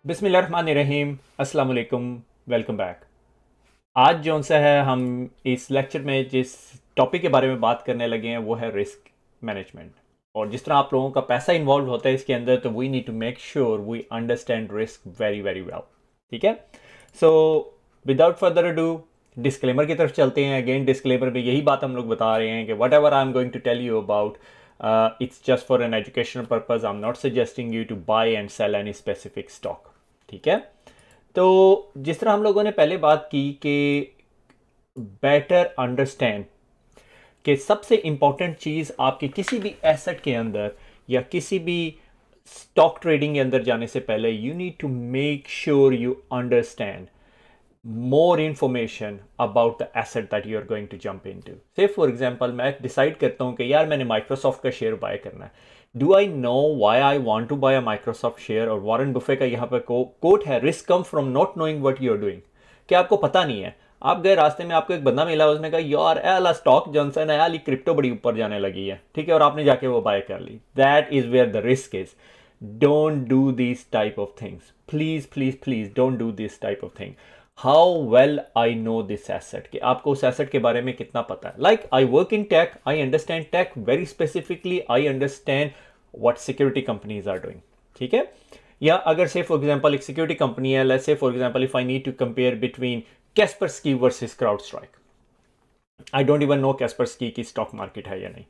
बिस्मिल्लाहिर्रहमानिर्रहीम, अस्सलाम वालेकुम, वेलकम बैक। आज जो सा है हम इस लेक्चर में जिस टॉपिक के बारे में बात करने लगे हैं वो है रिस्क मैनेजमेंट। और जिस तरह आप लोगों का पैसा इन्वॉल्व होता है इसके अंदर, तो we need to make sure we understand risk very very well. ठीक है। So without further ado disclaimer की तरफ चलते हैं। अगेन डिस्क्लेमर में यही बात हम लोग बता रहे हैं कि whatever I am going to tell you about, it's just for an educational purpose. I'm not suggesting you to buy and sell any specific stock. ठीक है। तो जिस तरह हम लोगों ने पहले बात की कि बेटर अंडरस्टैंड कि सबसे इंपॉर्टेंट चीज़ आपके किसी भी एसेट के अंदर या किसी भी स्टॉक ट्रेडिंग के अंदर जाने से पहले you need to make sure you understand more information about the asset that you are going to jump into. Say for example, मैं डिसाइड करता हूँ कि यार मैंने माइक्रोसॉफ्ट का शेयर बाय करना है। Do I know why I want to buy a Microsoft share? और वॉरेन बुफे का यहाँ पे कोट है, risk come from not knowing what you are doing. कि आपको पता नहीं है, आप गए रास्ते में, आपको एक बंदा मिला, उसने कहा यार एला स्टॉक जॉनसन है, यार क्रिप्टो बड़ी ऊपर जाने लगी है, ठीक है, और आपने जाके वो बाय कर ली। That is where the risk is. Don't do this type of things, please please please don't do this type of thing. How well I know this asset, कि आपको उस एसेट के बारे में कितना पता है। Like I work in tech, I understand tech very specifically, I understand what security companies are doing. ठीक है। या अगर से फॉर एग्जांपल एक सिक्योरिटी कंपनी है, let's say for example if I need to compare between Kaspersky versus CrowdStrike, I don't even know Kaspersky की stock market है या नहीं,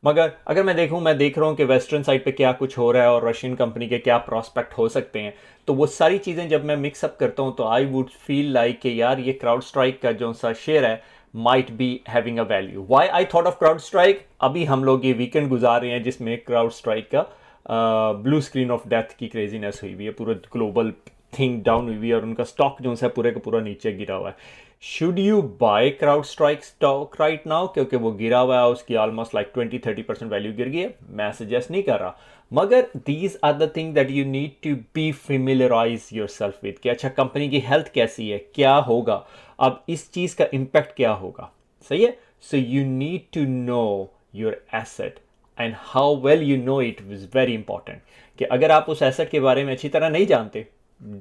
मगर अगर मैं देख रहा हूँ कि वेस्टर्न साइड पे क्या कुछ हो रहा है और रशियन कंपनी के क्या प्रॉस्पेक्ट हो सकते हैं, तो वो सारी चीज़ें जब मैं मिक्सअप करता हूँ तो आई वुड फील लाइक कि यार ये क्राउड स्ट्राइक का जो सा शेयर है might be having a value. Why I thought of CrowdStrike? अभी हम लोग ये वीकेंड गुजार रहे हैं जिसमें क्राउड स्ट्राइक का ब्लू स्क्रीन ऑफ डेथ की क्रेजीनेस हुई हुई है, पूरा ग्लोबल थिंग डाउन हुई हुई है और उनका स्टॉक जो है पूरे का पूरा नीचे गिरा हुआ है। Should you buy CrowdStrike stock right now? क्योंकि वो गिरा हुआ है, उसकी ऑलमोस्ट लाइक 20-30% वैल्यू गिर गई है। मैं सजेस्ट नहीं कर रहा, मगर these are the thing that you need to be familiarize yourself with कि अच्छा कंपनी की हेल्थ कैसी है, क्या होगा, अब इस चीज़ का इम्पैक्ट क्या होगा। सही है। So you need to know your asset and how well you know it is very important. कि अगर आप उस एसेट के बारे में अच्छी तरह नहीं जानते,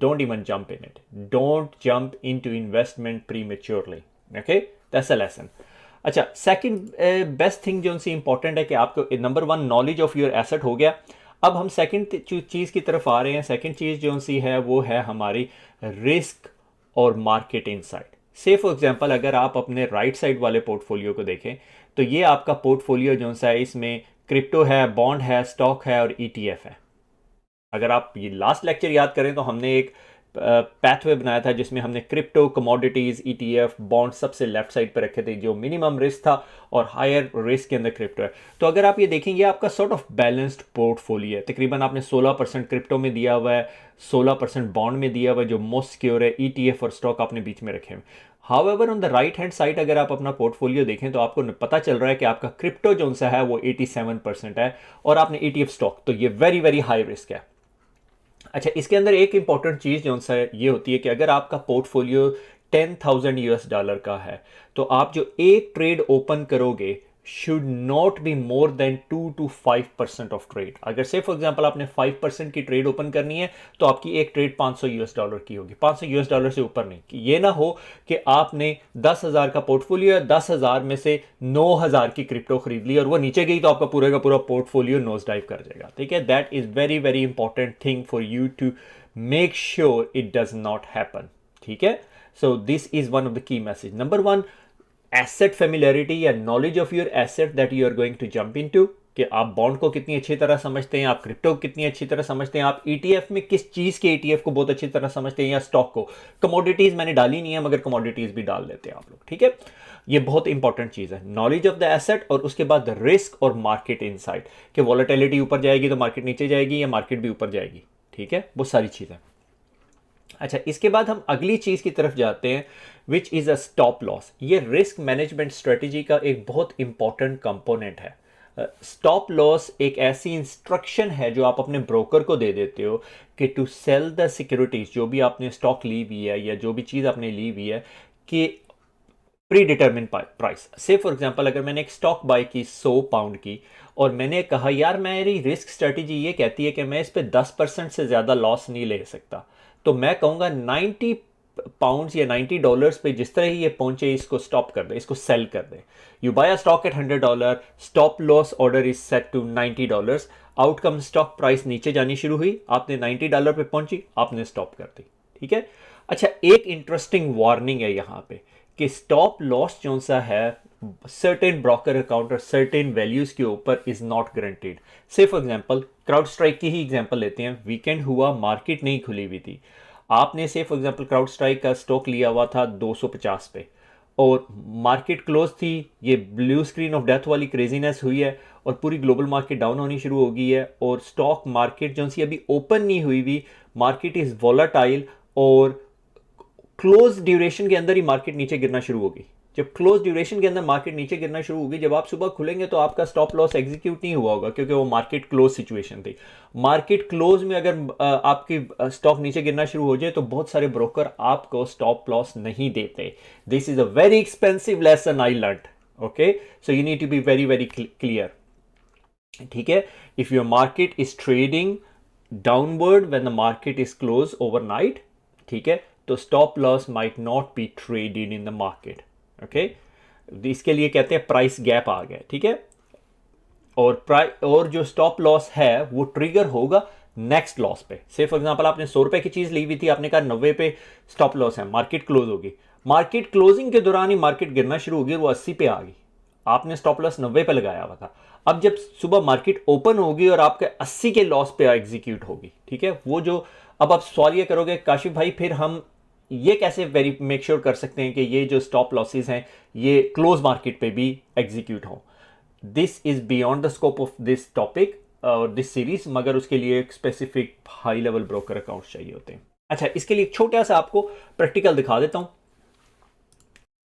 don't even jump in it. Don't jump into investment prematurely. Okay, that's a lesson. अच्छा, सेकंड बेस्ट थिंग जो सी इंपॉर्टेंट है कि आपको number one knowledge of your asset हो गया। अब हम सेकंड चीज़ की तरफ आ रहे हैं। सेकंड चीज़ जो सी है वो है हमारी रिस्क और मार्केट इनसाइट। से फॉर एग्जांपल अगर आप अपने राइट साइड वाले पोर्टफोलियो को देखें तो ये आपका पोर्टफोलियो जो सा है, इसमें क्रिप्टो है, बॉन्ड है, स्टॉक है और ईटीएफ है। अगर आप ये लास्ट लेक्चर याद करें तो हमने एक पैथवे बनाया था जिसमें हमने क्रिप्टो, कमोडिटीज, ईटीएफ, बॉन्ड सबसे लेफ्ट साइड पर रखे थे, जो मिनिमम रिस्क था और हायर रिस्क के अंदर क्रिप्टो है। तो अगर आप ये देखेंगे आपका सॉर्ट ऑफ बैलेंस्ड पोर्टफोलियो है। तकरीबन आपने 16% क्रिप्टो में दिया हुआ है, 16% बॉन्ड में दिया हुआ है जो मोस्ट सिक्योर है, ईटीएफ और स्टॉक आपने बीच में रखे हुए। However on the right hand side अगर आप अपना पोर्टफोलियो देखें तो आपको पता चल रहा है कि आपका क्रिप्टो जो सा है वो 87% है और आपने ईटीएफ स्टॉक, तो ये वेरी वेरी हाई रिस्क है। अच्छा, इसके अंदर एक इंपॉर्टेंट चीज़ जो सा ये होती है कि अगर आपका पोर्टफोलियो $10,000 का है तो आप जो एक ट्रेड ओपन करोगे should not be more than 2 to 5% of trade. अगर से फॉर एग्जांपल आपने 5% की ट्रेड ओपन करनी है तो आपकी एक ट्रेड $500 की होगी, $500 से ऊपर नहीं। कि ये ना हो कि आपने 10,000 का पोर्टफोलियो है, 10,000 में से 9,000 की क्रिप्टो खरीद ली और वो नीचे गई तो आपका पूरे का पूरा पोर्टफोलियो नोज डाइव कर जाएगा। ठीक है। That is very very important thing for you to make sure it does not happen. ठीक है। So this is one of the key message. Number one, asset familiarity या knowledge of your asset that you are going to jump into, कि आप bond को कितनी अच्छी तरह समझते हैं, आप क्रिप्टो को कितनी अच्छी तरह समझते हैं, आप ईटीएफ में किस चीज़ के ईटीएफ को बहुत अच्छी तरह समझते हैं, या स्टॉक को। कमोडिटीज़ मैंने डाली नहीं है मगर कमोडिटीज़ भी डाल देते हैं आप लोग। ठीक है। ये बहुत इंपॉर्टेंट चीज़ है, नॉलेज ऑफ द एसेट। और उसके बाद रिस्क और मार्केट इनसाइट, कि वॉलेटिलिटी ऊपर जाएगी तो मार्केट नीचे जाएगी या मार्केट भी ऊपर जाएगी। ठीक है, वो सारी चीज़ें। अच्छा, इसके बाद हम अगली चीज की तरफ जाते हैं which is a stop loss. ये रिस्क मैनेजमेंट स्ट्रेटजी का एक बहुत इंपॉर्टेंट कंपोनेंट है। स्टॉप लॉस एक ऐसी इंस्ट्रक्शन है जो आप अपने ब्रोकर को दे देते हो कि टू सेल द सिक्योरिटीज, जो भी आपने स्टॉक ली हुई है या जो भी चीज़ आपने ली हुई है, कि प्री डिटर्मिन प्राइस। से फॉर एग्जांपल अगर मैंने एक स्टॉक बाय की 100 पाउंड की और मैंने कहा यार मेरी रिस्क स्ट्रेटजी ये कहती है कि मैं इस पर 10% से ज़्यादा लॉस नहीं ले सकता, तो मैं कहूँगा 90 पाउंड्स या $90 पे जिस तरह ही ये पहुंचे इसको स्टॉप कर दे, इसको सेल कर दे। You buy a stock at $100, stop loss order is set to $90, outcome stock price नीचे जानी शुरू हुई, आपने $90 पे पहुंची, आपने स्टॉप कर दी। ठीक है। अच्छा, एक इंटरेस्टिंग वार्निंग है यहाँ पे कि स्टॉप लॉस जो सा है सर्टेन ब्रोकर अकाउंट और सर्टेन वैल्यूज के ऊपर इज नॉट गारंटीड। से फॉर एग्जांपल क्राउड स्ट्राइक की ही एग्जांपल लेते हैं, वीकेंड हुआ, मार्केट नहीं खुली हुई थी, आपने से फॉर एग्जांपल क्राउड स्ट्राइक का स्टॉक लिया हुआ था 250 पे और मार्केट क्लोज थी, ये ब्लू स्क्रीन ऑफ डेथ वाली क्रेजीनेस हुई है और पूरी ग्लोबल मार्केट डाउन होनी शुरू हो गई है और स्टॉक मार्केट जो सी अभी ओपन नहीं हुई हुई, मार्केट इज वॉलेटाइल और क्लोज ड्यूरेशन के अंदर ही मार्केट नीचे गिरना शुरू होगी। जब क्लोज ड्यूरेशन के अंदर मार्केट नीचे गिरना शुरू होगी, जब आप सुबह खुलेंगे तो आपका स्टॉप लॉस एग्जीक्यूट नहीं हुआ होगा क्योंकि वो मार्केट क्लोज सिचुएशन थी। मार्केट क्लोज में अगर आपकी स्टॉक नीचे गिरना शुरू हो जाए तो बहुत सारे ब्रोकर आपको स्टॉप लॉस नहीं देते। This is a very expensive lesson I learned. Okay, so you need to be very very clear. ठीक है, if your market is trading downward when the market is close overnight, ठीक है, तो stop loss might not be traded in the market. Okay, इसके लिए कहते हैं price gap आ गया। ठीक है, और जो स्टॉप लॉस है वो ट्रिगर होगा नेक्स्ट लॉस पे। से फॉर एग्जांपल आपने 100 रुपए की चीज ली हुई थी, आपने कहा 90 पे स्टॉप लॉस है, मार्केट क्लोज होगी, मार्केट क्लोजिंग के दौरान ही मार्केट गिरना शुरू होगी, वो 80 पे आ गई, आपने स्टॉप लॉस 90 पे लगाया हुआ था। अब जब सुबह मार्केट ओपन होगी और आपके 80 के लॉस पे एग्जीक्यूट होगी, ठीक है, वो जो अब आप सवाल ये करोगे काशिफ भाई फिर हम ये कैसे वेरी मेक श्योर कर सकते हैं कि ये जो स्टॉप लॉसेस हैं ये क्लोज मार्केट पे भी एग्जीक्यूट हो। This is beyond the scope of this topic और दिस सीरीज, मगर उसके लिए एक specific high level broker account चाहिए होते हैं। अच्छा, इसके लिए एक छोटा सा आपको प्रैक्टिकल दिखा देता हूं।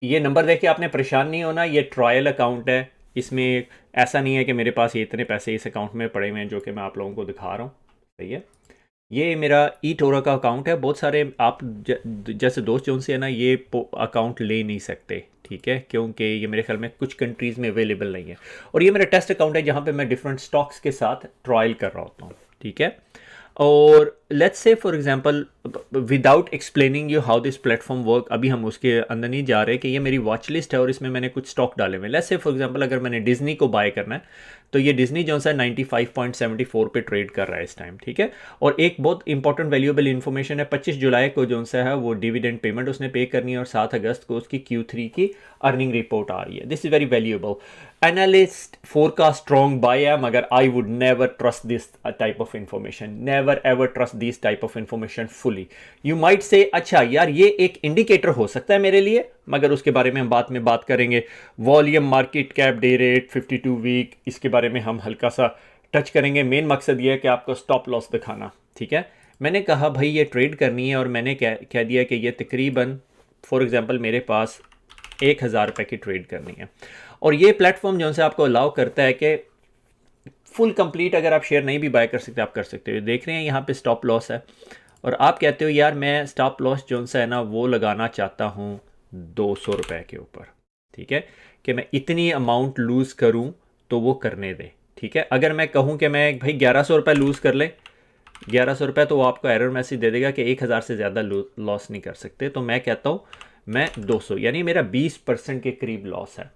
ये नंबर देख के आपने परेशान नहीं होना, ये ट्रायल अकाउंट है, इसमें ऐसा नहीं है कि मेरे पास ये इतने पैसे इस अकाउंट में पड़े हुए हैं जो कि मैं आप लोगों को दिखा रहा हूँ। सही है, ये मेरा ई टोरा का अकाउंट है। बहुत सारे आप जैसे दोस्त जो उनसे है ना, ये अकाउंट ले नहीं सकते, ठीक है, क्योंकि ये मेरे ख्याल में कुछ कंट्रीज़ में अवेलेबल नहीं है। और ये मेरा टेस्ट अकाउंट है जहाँ पे मैं डिफरेंट स्टॉक्स के साथ ट्रायल कर रहा होता हूँ। ठीक है, और let's say for example without explaining you how this platform work, अभी हम उसके अंदर नहीं जा रहे कि ये मेरी वॉच लिस्ट है और इसमें मैंने कुछ स्टॉक डाले हुए। लेट्स से फॉर एग्जांपल अगर मैंने डिज्नी को बाय करना है तो ये डिज्नी जो है 95.74 पे ट्रेड कर रहा है इस टाइम। ठीक है, और एक बहुत इंपॉर्टेंट वैल्यूएबल इन्फॉर्मेशन है, 25 जुलाई को जो है वो डिविडेंड पेमेंट उसने पे करनी है और 7 अगस्त को उसकी Q3 की अर्निंग रिपोर्ट आ रही है। This is very valuable. Analyst forecast strong bye है, मगर I would never trust this type of information, never ever trust this type of information fully. You might say अच्छा यार ये एक इंडिकेटर हो सकता है मेरे लिए, मगर उसके बारे में हम बाद में बात करेंगे। Volume, market cap, day rate, 52 week, इसके बारे में हम हल्का सा टच करेंगे। मेन मकसद ये है कि आपको स्टॉप लॉस दिखाना। ठीक है, मैंने कहा भाई ये ट्रेड करनी है और मैंने कह दिया कि ये तकरीबन फॉर एग्जांपल मेरे पास 1000 रुपये की ट्रेड करनी है और ये प्लेटफॉर्म जो है आपको अलाउ करता है कि फुल कंप्लीट अगर आप शेयर नहीं भी बाय कर सकते आप कर सकते हो। देख रहे हैं यहाँ पे स्टॉप लॉस है और आप कहते हो यार मैं स्टॉप लॉस जो है ना वो लगाना चाहता हूँ 200 रुपये के ऊपर। ठीक है, कि मैं इतनी अमाउंट लूज़ करूँ तो वो करने दे। ठीक है, अगर मैं कहूँ कि मैं भाई 1100 रुपये लूज़ कर ले, 1100 रुपये, तो वो आपको एरर मैसेज दे देगा कि 1000 से ज़्यादा लॉस नहीं कर सकते। तो मैं कहता हूँ मैं 200, यानी मेरा 20% के करीब लॉस है।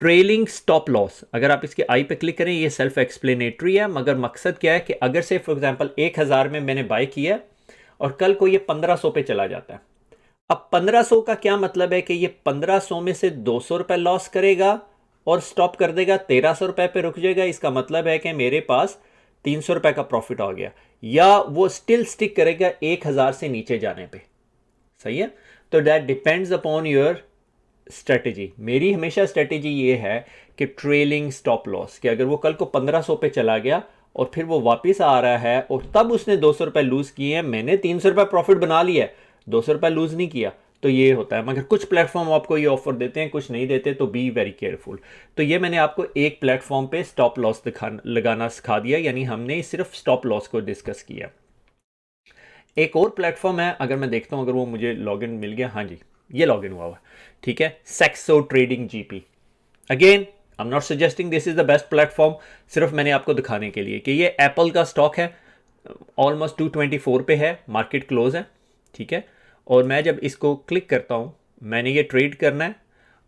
ट्रेलिंग स्टॉप लॉस, अगर आप इसके आई पे क्लिक करें, ये सेल्फ एक्सप्लेनेटरी है, मगर मकसद क्या है कि अगर से फॉर एग्जांपल 1000 में मैंने बाय किया और कल को ये 1500 पे चला जाता है। अब 1500 का क्या मतलब है कि ये 1500 में से 200 रुपये लॉस करेगा और स्टॉप कर देगा, 1300 रुपये पे रुक जाएगा। इसका मतलब है कि मेरे पास 300 रुपये का प्रॉफिट आ गया, या वो स्टिल स्टिक करेगा 1000 से नीचे जाने पे। सही है, तो that depends upon your strategy. मेरी हमेशा स्ट्रेटेजी ये है कि ट्रेलिंग स्टॉप लॉस, कि अगर वो कल को 1500 पे चला गया और फिर वो वापस आ रहा है और तब उसने 200 रुपये लूज़ किए हैं, मैंने 300 रुपये प्रॉफिट बना लिया है, 200 रुपये लूज़ नहीं किया, तो ये होता है। मगर कुछ प्लेटफॉर्म आपको ये ऑफर देते हैं, कुछ नहीं देते, तो बी वेरी केयरफुल। तो ये मैंने आपको एक प्लेटफॉर्म पे स्टॉप लॉस लगाना सिखा दिया, यानी हमने सिर्फ स्टॉप लॉस को डिस्कस किया। एक और प्लेटफॉर्म है, अगर मैं देखता हूँ अगर वो मुझे लॉगिन मिल गया, हाँ जी ये लॉगिन हुआ हुआ, ठीक है, Saxo trading GP. Again I am not suggesting this is the best platform, सिर्फ मैंने आपको दिखाने के लिए कि ये एप्पल का स्टॉक है, ऑलमोस्ट 224 पे है, मार्केट क्लोज है। ठीक है। और मैं जब इसको क्लिक करता हूँ, मैंने ये ट्रेड करना है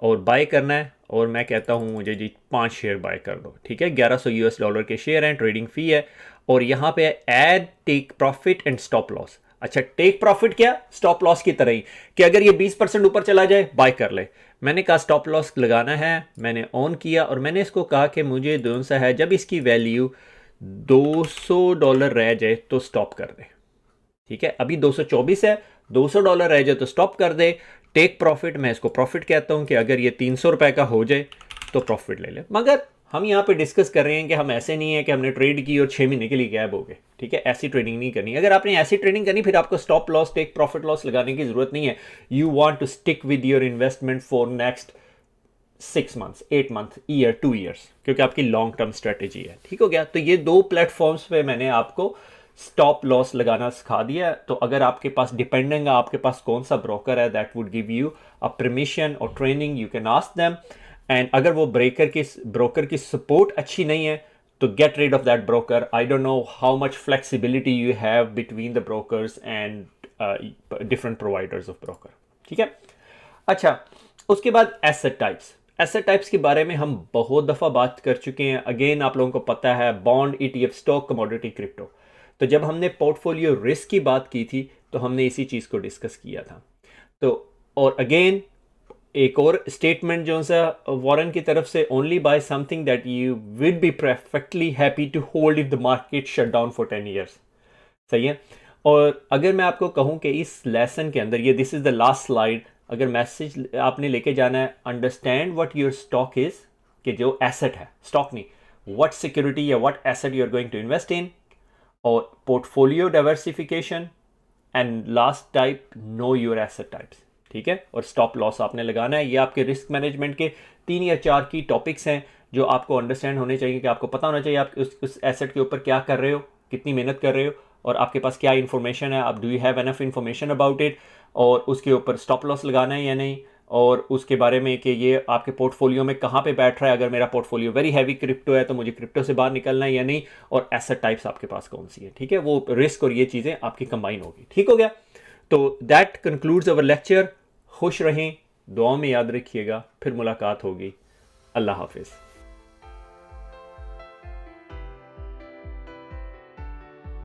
और बाय करना है, और मैं कहता हूँ मुझे जी 5 शेयर बाय कर दो, ठीक है। $1100 के शेयर हैं, ट्रेडिंग फ़ी है, और यहाँ पे add take profit and stop loss. अच्छा, टेक प्रॉफिट क्या, स्टॉप लॉस की तरह ही कि अगर ये 20% ऊपर चला जाए बाय कर ले। मैंने कहा स्टॉप लॉस लगाना है, मैंने ऑन किया और मैंने इसको कहा कि मुझे कौन सा है, जब इसकी वैल्यू $200 रह जाए तो स्टॉप कर दे, ठीक है। अभी 224 है, $200 रह जाए तो स्टॉप कर दे। टेक प्रॉफिट, मैं इसको प्रॉफिट कहता हूं कि अगर ये 300 रुपए का हो जाए तो प्रॉफिट ले ले। मगर हम यहाँ पे डिस्कस कर रहे हैं कि हम ऐसे नहीं है कि हमने ट्रेड की और 6 महीने के लिए गैप हो गए, ठीक है। ऐसी ट्रेडिंग नहीं करनी। अगर आपने ऐसी ट्रेडिंग करनी, फिर आपको stop loss, take profit loss लगाने की जरूरत नहीं है। You want to stick with your investment for next 6 months, 8 month, year, 2 years, क्योंकि आपकी लॉन्ग टर्म स्ट्रेटेजी है, ठीक हो गया। तो ये 2 प्लेटफॉर्म्स पे मैंने आपको स्टॉप लॉस लगाना सिखा दिया। तो अगर आपके पास डिपेंडिंग है आपके पास कौन सा ब्रोकर है, that would give you a permission और training, you can ask them. And अगर वो ब्रोकर की सपोर्ट अच्छी नहीं है तो get rid of that broker. I don't know how much flexibility you have between the brokers and different providers of broker, ठीक है। अच्छा, उसके बाद एसेट टाइप्स। एसेट टाइप्स के बारे में हम बहुत दफ़ा बात कर चुके हैं। अगेन आप लोगों को पता है, bond, ETF, stock, commodity, crypto. तो जब हमने पोर्टफोलियो रिस्क की बात की थी तो हमने इसी चीज़ को डिस्कस किया था। तो और अगेन एक और स्टेटमेंट जो सा वॉरेन की तरफ से, only buy something that you will be perfectly happy to hold if the market shut down for 10 years. सही है। और अगर मैं आपको कहूँ कि इस लेसन के अंदर, ये this is the last slide, अगर मैसेज आपने लेके जाना है, understand what your stock is, कि जो एसेट है, स्टॉक नहीं, व्हाट सिक्योरिटी या what asset you are going to invest in, और portfolio diversification, and last type, know your asset types, ठीक है। और स्टॉप लॉस आपने लगाना है। ये आपके रिस्क मैनेजमेंट के 3 या 4 की टॉपिक्स हैं जो आपको अंडरस्टैंड होने चाहिए, कि आपको पता होना चाहिए आप उस एसेट के ऊपर क्या कर रहे हो, कितनी मेहनत कर रहे हो, और आपके पास क्या इन्फॉर्मेशन है, आप do you have enough information about it, और उसके ऊपर स्टॉप लॉस लगाना है या नहीं, और उसके बारे में कि ये आपके पोर्टफोलियो में कहाँ पे बैठ रहा है। अगर मेरा पोर्टफोलियो वेरी हैवी क्रिप्टो है तो मुझे क्रिप्टो से बाहर निकलना है या नहीं, और एसेट टाइप्स आपके पास कौन सी है, ठीक है। वो रिस्क और ये चीज़ें आपकी कंबाइन होगी, ठीक हो गया। तो दैट कंक्लूड्स अवर लेक्चर। खुश रहें, दुआ में याद रखिएगा, फिर मुलाकात होगी। अल्लाह हाफिज़।